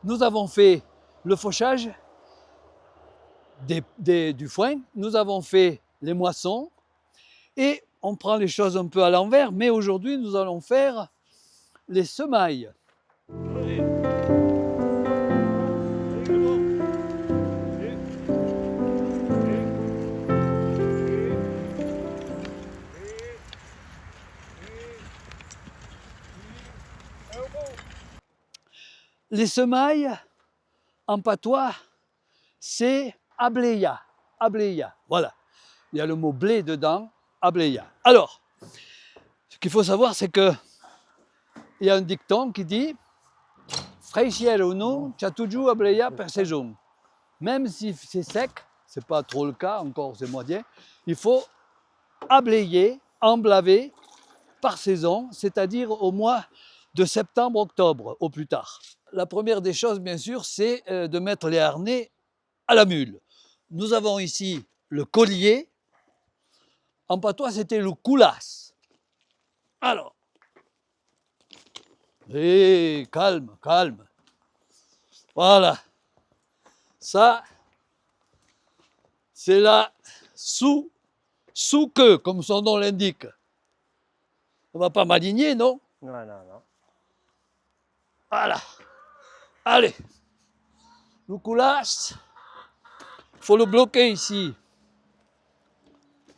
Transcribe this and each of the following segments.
Nous avons fait le fauchage du foin, nous avons fait les moissons et on prend les choses un peu à l'envers, mais aujourd'hui nous allons faire les semailles. Les semailles, en patois, c'est ableya. Ableya, voilà. Il y a le mot blé dedans, ableya. Alors, ce qu'il faut savoir, c'est que il y a un dicton qui dit Freixiel ou non, chatuju ableya per saison. Même si c'est sec, c'est pas trop le cas, encore c'est moyen, il faut ablayer, emblaver par saison, c'est-à-dire au mois de septembre-octobre au plus tard. La première des choses, bien sûr, c'est de mettre les harnais à la mule. Nous avons ici le collier. En patois, c'était le coulas. Alors, calme, calme. Voilà. Ça, c'est la sous-queue, comme son nom l'indique. On ne va pas m'aligner, non? Non, non, non. Voilà. Allez. Le coulas, il faut le bloquer ici.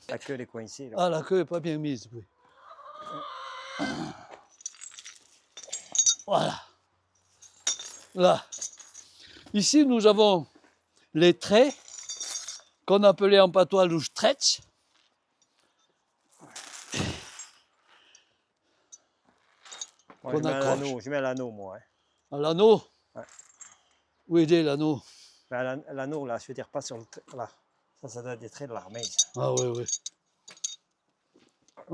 La queue est coincée. Là. Ah, la queue n'est pas bien mise, oui. Voilà. Là. Ici, nous avons les traits qu'on appelait en patois le stretch. Moi, je mets l'anneau, moi. Hein. L'anneau? Ouais. Où est l'anneau? Ben, l'anneau, là, je veux dire pas sur le... Là. Ça doit être des traits de l'armée. Ah oui, oui.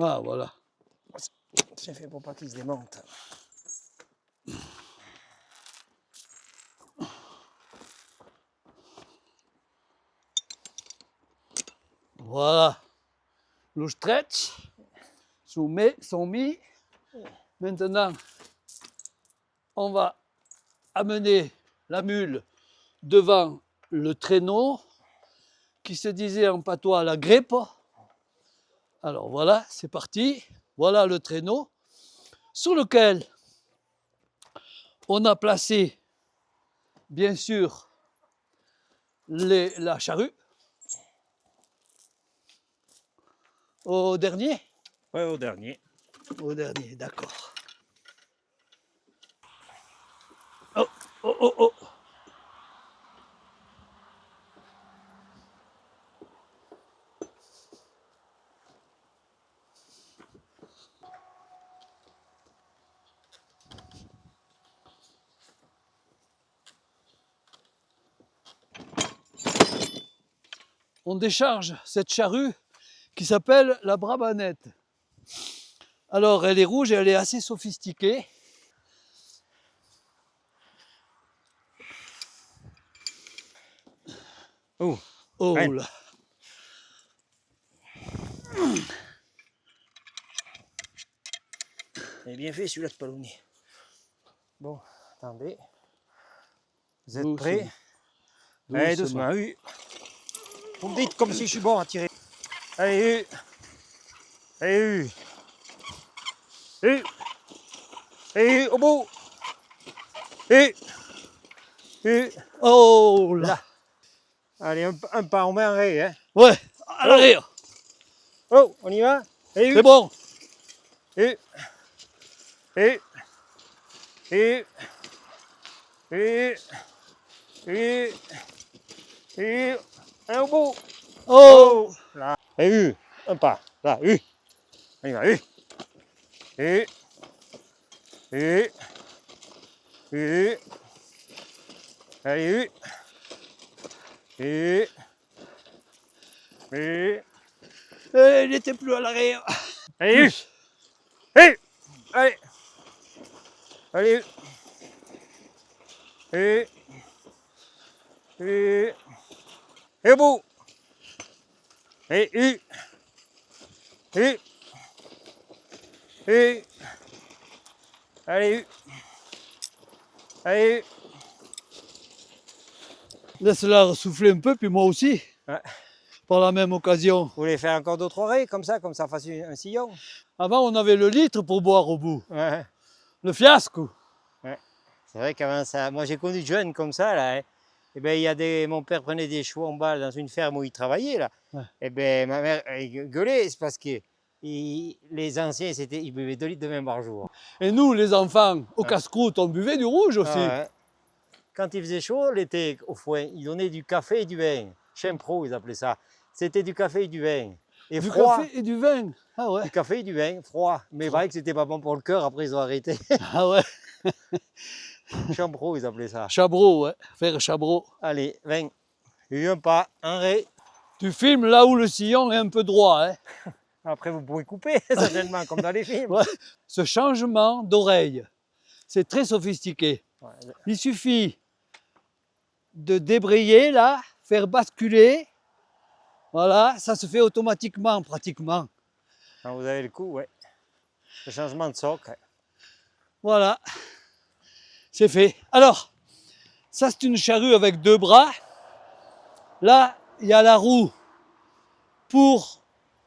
Ah, voilà. C'est fait pour pas qu'il se démonte. Voilà. Le stretch sont mis. Maintenant, on va amener la mule devant le traîneau qui se disait en patois la grippe. Alors voilà, c'est parti. Voilà le traîneau sur lequel on a placé, bien sûr, la charrue. Au dernier? Oui, au dernier. Au dernier, d'accord. Oh, oh, oh, oh. On décharge cette charrue qui s'appelle la Brabanette. Alors, elle est rouge et elle est assez sophistiquée. Oh, oh là. Il est bien fait celui-là de palonnier. Bon, attendez. Vous êtes prêts? Allez, doucement, oui. Vous me dites comme si je suis bon à tirer. Allez, allez, et au bout. Et oh là. Allez, un pas en main arrêt, hein. Ouais, à l'arrière. Oh, on y va. C'est bon. Et au bout. Oh, Là. Et un pas. Là, on y va, et allez, il n'était plus à l'arrière. allez, allez, allez, et au bout. Et allez, allez, Laisse-la souffler un peu, puis moi aussi, Ouais. par la même occasion. Vous voulez faire encore d'autres oreilles comme ça fasse un sillon? Avant, on avait le litre pour boire au bout. Ouais. Le fiasco. Ouais. C'est vrai qu'avant ça, moi j'ai connu de jeunes comme ça là. Hein. Et ben il y a mon père prenait des chevaux en balle dans une ferme où il travaillait là. Ouais. Et ben ma mère elle gueulait, c'est parce que les anciens ils buvaient 2 litres de vin par jour. Et nous, les enfants, au Ouais. casse-croûte, on buvait du rouge aussi. Ah ouais. Quand il faisait chaud l'été au foin, ils donnaient du café et du vin. Chimpro ils appelaient ça. C'était du café et du vin. Et Du froid. café et du vin. Ah ouais. Du café et du vin, froid. Mais il paraît que c'était pas bon pour le cœur, après ils ont arrêté. Ah ouais. Champro, ils appelaient ça. Chabreau, ouais. Faire Chabreau. Allez, 20. Un pas, un ré. Tu filmes là où le sillon est un peu droit. Hein. Après, vous pouvez couper, certainement, comme dans les films. Ouais. Ce changement d'oreille, c'est très sophistiqué. Ouais. Il suffit de débrayer là, faire basculer. Voilà, ça se fait automatiquement pratiquement. Quand vous avez le coup, ouais. Le changement de socle. Voilà, c'est fait. Alors, ça c'est une charrue avec 2 bras. Là, il y a la roue pour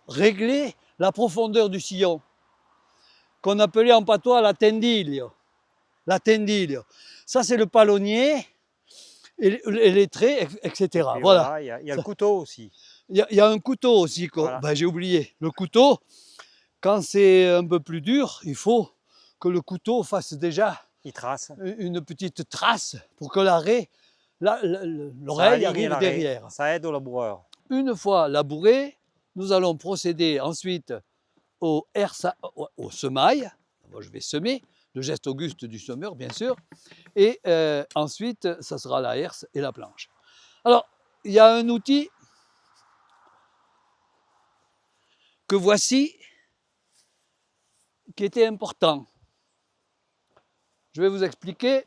régler la profondeur du sillon, qu'on appelait en patois la tendiglio. La tendiglio. Ça c'est le palonnier et les traits, etc. Et Voilà. il y a le couteau aussi. Il y a un couteau aussi. Voilà. Ben, j'ai oublié. Le couteau, quand c'est un peu plus dur, il faut que le couteau fasse déjà Il trace. une petite trace pour que l'oreille Ça arrive aligne derrière. Ça aide au laboureur. Une fois labouré, nous allons procéder ensuite au semail. Moi, je vais semer, le geste auguste du semeur, bien sûr. Et ensuite, ça sera la herse et la planche. Alors, il y a un outil que voici, qui était important. Je vais vous expliquer.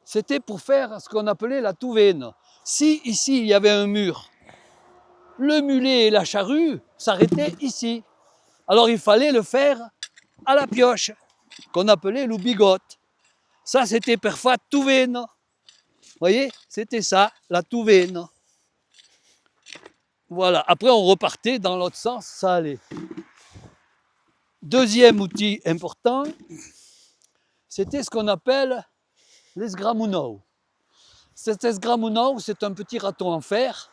C'était pour faire ce qu'on appelait la touvaine. Si ici il y avait un mur, le mulet et la charrue s'arrêtaient ici. Alors il fallait le faire à la pioche, qu'on appelait l'oubigote. Ça c'était parfois touvaine. Vous voyez, c'était ça, la touvaine. Voilà, après on repartait dans l'autre sens, ça allait. Deuxième outil important, c'était ce qu'on appelle l'esgramuno. Cet esgramuno, c'est un petit râteau en fer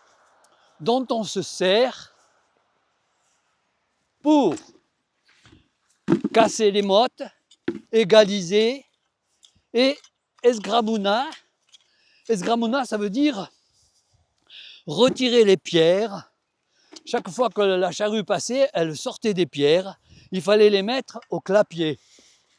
dont on se sert pour casser les mottes, égaliser, et esgramuna, ça veut dire retirer les pierres. Chaque fois que la charrue passait, elle sortait des pierres. Il fallait les mettre au clapier.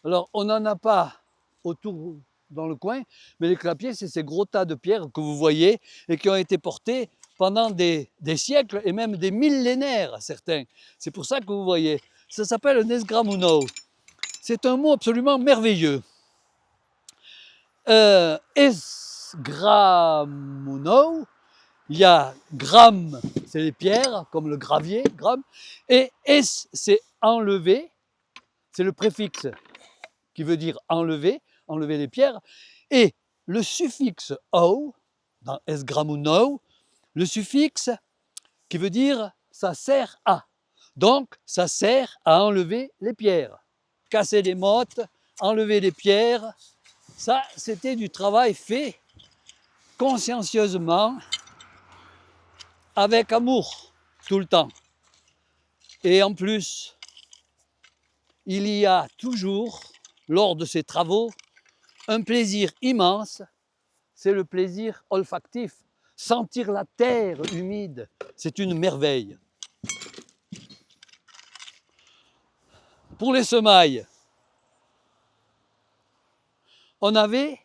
Alors, on n'en a pas autour dans le coin, mais les clapiers, c'est ces gros tas de pierres que vous voyez et qui ont été portés pendant des siècles et même des millénaires, certains. C'est pour ça que vous voyez. Ça s'appelle un esgramuno. C'est un mot absolument merveilleux. Esgramuno, il y a gramme, c'est les pierres, comme le gravier, gramme, et es, c'est enlever, c'est le préfixe qui veut dire enlever, enlever les pierres, et le suffixe o, dans esgramuno, le suffixe qui veut dire ça sert à. Donc, ça sert à enlever les pierres. Casser les mottes, enlever les pierres, ça, c'était du travail fait consciencieusement, avec amour, tout le temps. Et en plus, il y a toujours, lors de ces travaux, un plaisir immense, c'est le plaisir olfactif. Sentir la terre humide, c'est une merveille. Pour les semailles, on avait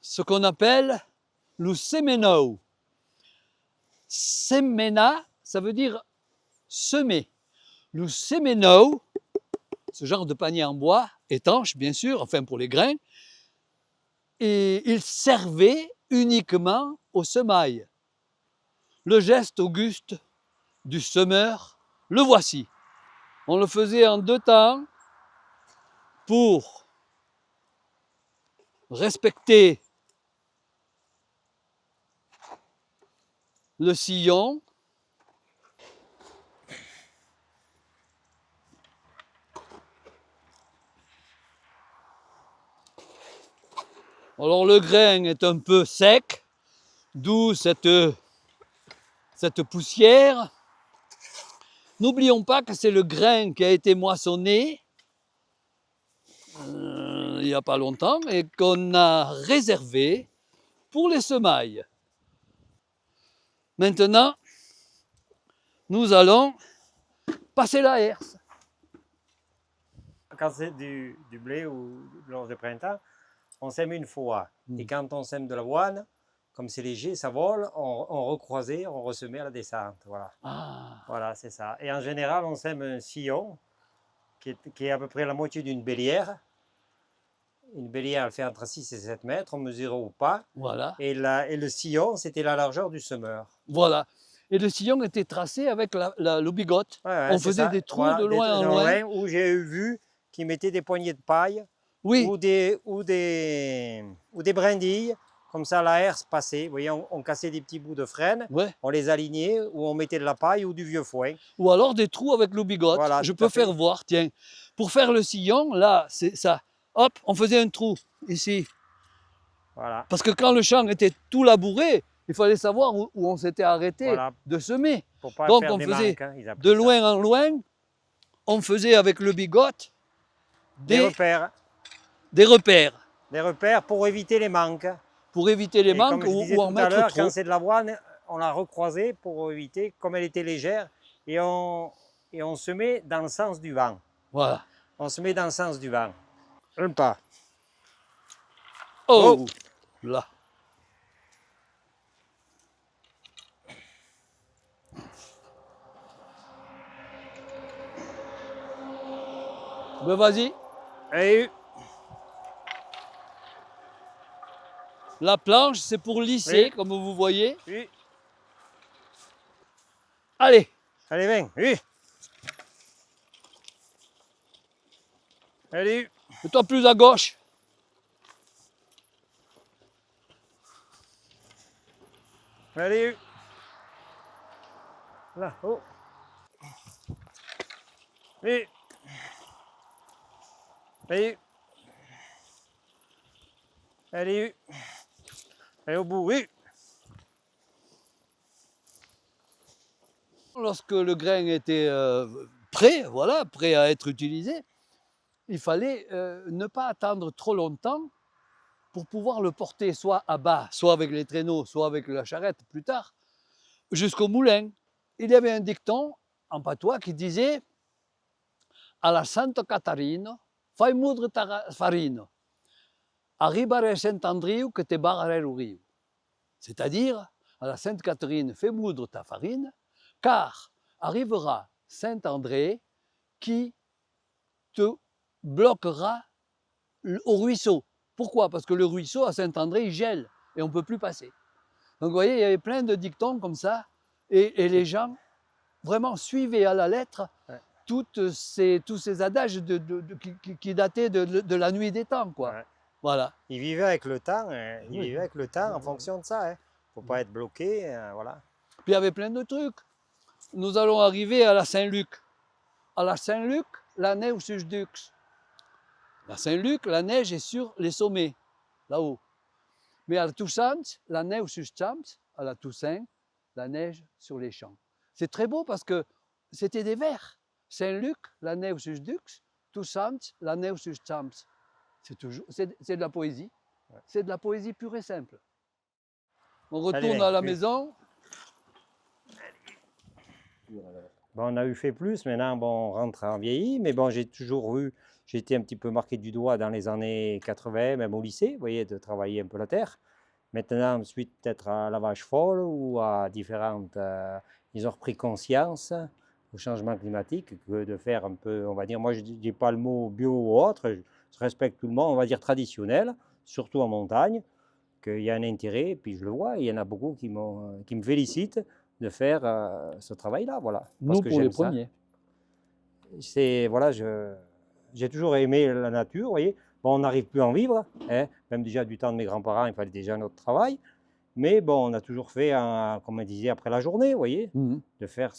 ce qu'on appelle le semeno. Semena, ça veut dire semer. Le semeno, ce genre de panier en bois, étanche bien sûr, enfin pour les grains, et il servait uniquement au semail. Le geste auguste du semeur, le voici. On le faisait en 2 temps pour respecter le sillon. Alors le grain est un peu sec, d'où cette poussière. N'oublions pas que c'est le grain qui a été moissonné il n'y a pas longtemps et qu'on a réservé pour les semailles. Maintenant, nous allons passer la herse. Quand c'est du blé ou lors du printemps, on sème une fois. Et quand on sème de l'avoine, comme c'est léger, ça vole, on recroisait, on ressemait à la descente. Voilà, voilà c'est ça. Et en général, on sème un sillon qui est à peu près la moitié d'une bélière. Une bélière, elle fait entre 6 et 7 mètres, on mesure au pas. Voilà. Et le sillon, c'était la largeur du semeur. Voilà. Et le sillon était tracé avec le bigote. Ouais, On faisait des trous de loin en loin. Où j'ai vu qu'ils mettaient des poignées de paille oui. ou des brindilles. Comme ça, la herse passait. Vous voyez, on cassait des petits bouts de frêne, on les alignait, ou on mettait de la paille ou du vieux foin. Ou alors des trous avec le bigote. Voilà, je peux faire voir, tiens. Pour faire le sillon, là, c'est ça. Hop, on faisait un trou, ici. Voilà. Parce que quand le champ était tout labouré, il fallait savoir où on s'était arrêté de semer. Donc on faisait de loin en loin, on faisait avec le bigote des repères. Des repères. Des repères pour éviter les manques. Pour éviter les manques ou en mettre trop. Quand c'est de l'avoine, on l'a recroisée pour éviter, comme elle était légère, et on se met dans le sens du vent. Voilà. On se met dans le sens du vent. Un pas. Oh, là. Ben vas-y. Et la planche, c'est pour lisser, comme vous voyez. Oui. Allez. Allez, viens. Oui. Allez. Mets-toi plus à gauche. Allez. Là, oh. Oui. Allez. Allez. Allez au bout, oui. Lorsque le grain était prêt, voilà, prêt à être utilisé, il fallait ne pas attendre trop longtemps pour pouvoir le porter soit à bas, soit avec les traîneaux, soit avec la charrette plus tard, jusqu'au moulin. Il y avait un dicton en patois qui disait « À la Sainte Catarine, fai moudre ta farine, arribare Saint-Andriu que te barrare au rio. » C'est-à-dire, à la Sainte Catherine, fais moudre ta farine, car arrivera Saint-André qui te bloquera au ruisseau. Pourquoi? Parce que le ruisseau à Saint-André, il gèle et on ne peut plus passer. Donc vous voyez, il y avait plein de dictons comme ça et les gens vraiment suivaient à la lettre tous ces adages qui dataient de la nuit des temps, quoi. Ouais. Voilà. Ils vivaient avec le temps, ils vivaient avec le temps en fonction de ça. Il ne faut pas être bloqué, voilà. Puis il y avait plein de trucs. Nous allons arriver à la Saint-Luc. À la Saint-Luc, la neige sur Dux. La Saint-Luc, la neige est sur les sommets, là-haut. Mais à la Toussaint, la neige sur Champs, à la Toussaint, la neige sur les champs. C'est très beau parce que c'était des vers. Saint-Luc, la neige sur Dux, Toussaint, la neige sur Champs. C'est de la poésie. C'est de la poésie pure et simple. On retourne à la maison. Bon, on a eu fait plus, maintenant bon, on rentre en vieilli, mais bon, j'ai toujours eu, j'ai été un petit peu marqué du doigt dans les années 80, même au lycée, vous voyez, de travailler un peu la terre. Maintenant, ensuite, peut-être à la vache folle ou à différentes, ils ont repris conscience au changement climatique, que de faire un peu, on va dire, moi je ne dis pas le mot bio ou autre, je respecte tout le monde, on va dire traditionnel, surtout en montagne, qu'il y a un intérêt, et puis je le vois, il y en a beaucoup qui me félicitent de faire ce travail-là, voilà. Nous, pour les premiers. C'est, voilà, j'ai toujours aimé la nature, vous voyez. Bon, on n'arrive plus à en vivre, hein. Même déjà du temps de mes grands-parents, il fallait déjà notre travail. Mais bon, on a toujours fait, comme on disait, après la journée, vous voyez, Mhm. de faire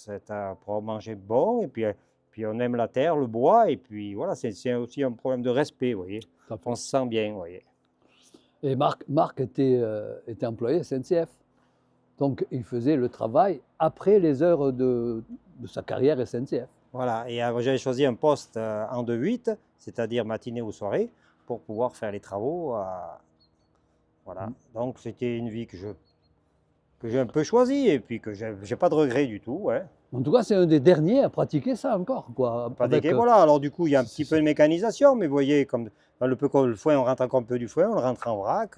pour manger bon, et puis on aime la terre, le bois, et puis voilà, c'est aussi un problème de respect, vous voyez. Tout à fait. On se sent bien, vous voyez. Et Marc était employé SNCF. Donc, il faisait le travail après les heures de sa carrière SNCF. Voilà, et j'avais choisi un poste en 2-8, c'est-à-dire matinée ou soirée, pour pouvoir faire les travaux. Voilà, donc c'était une vie que j'ai un peu choisie, et puis que j'ai pas de regrets du tout. Ouais. En tout cas, c'est un des derniers à pratiquer ça encore, quoi. Voilà, alors du coup, il y a un petit peu de mécanisation, mais vous voyez, comme dans le foin, on rentre encore un peu du foin, on le rentre en vrac.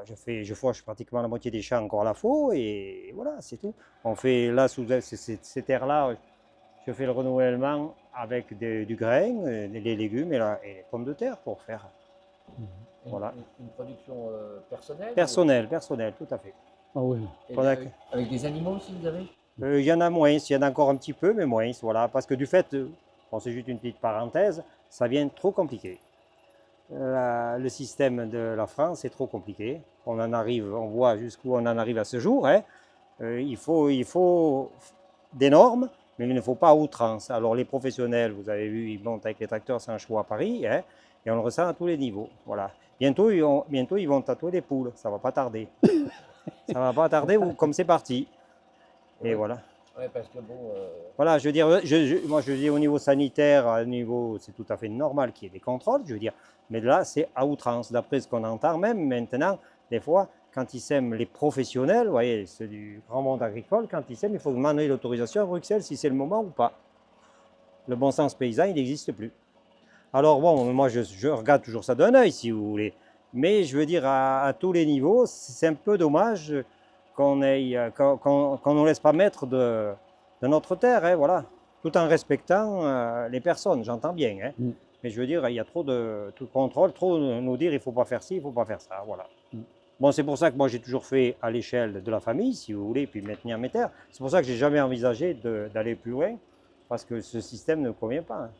Je fauche pratiquement la moitié des champs encore à la faux, et voilà, c'est tout. On fait là, sous ces terres-là, je fais le renouvellement avec du grain, les légumes et les pommes de terre pour faire. Voilà. Une production personnelle Personnel, tout à fait. Ah oui. Et Voilà. avec des animaux aussi, vous avez? Il y en a moins, il y en a encore un petit peu, mais moins, voilà. Parce que du fait, bon, c'est juste une petite parenthèse, ça devient trop compliqué. Le système de la France est trop compliqué. On voit jusqu'où on en arrive à ce jour. Hein. Il faut des normes, mais il ne faut pas à outrance. Alors les professionnels, vous avez vu, ils montent avec les tracteurs sans choix à Paris, hein, et on le ressent à tous les niveaux. Voilà. Bientôt, ils vont tatouer les poules, ça ne va pas tarder. Ça ne va pas tarder, comme c'est parti. Et Ouais. voilà. Oui, parce que bon. Voilà, je veux dire, moi je dis au niveau sanitaire, c'est tout à fait normal qu'il y ait des contrôles, je veux dire, mais là c'est à outrance, d'après ce qu'on entend même maintenant, des fois, quand ils sèment les professionnels, vous voyez, ceux du grand monde agricole, quand ils sèment, il faut demander l'autorisation à Bruxelles si c'est le moment ou pas. Le bon sens paysan, il n'existe plus. Alors bon, moi je regarde toujours ça d'un œil, si vous voulez, mais je veux dire, à tous les niveaux, c'est un peu dommage qu'on ne nous laisse pas mettre de notre terre, hein, voilà, tout en respectant les personnes, j'entends bien, hein, mais je veux dire, il y a trop de contrôle, trop nous dire il ne faut pas faire ci, il ne faut pas faire ça, voilà. Bon, c'est pour ça que moi j'ai toujours fait à l'échelle de la famille, si vous voulez, puis maintenir mes terres. C'est pour ça que j'ai jamais envisagé d'aller plus loin, parce que ce système ne me convient pas. Hein.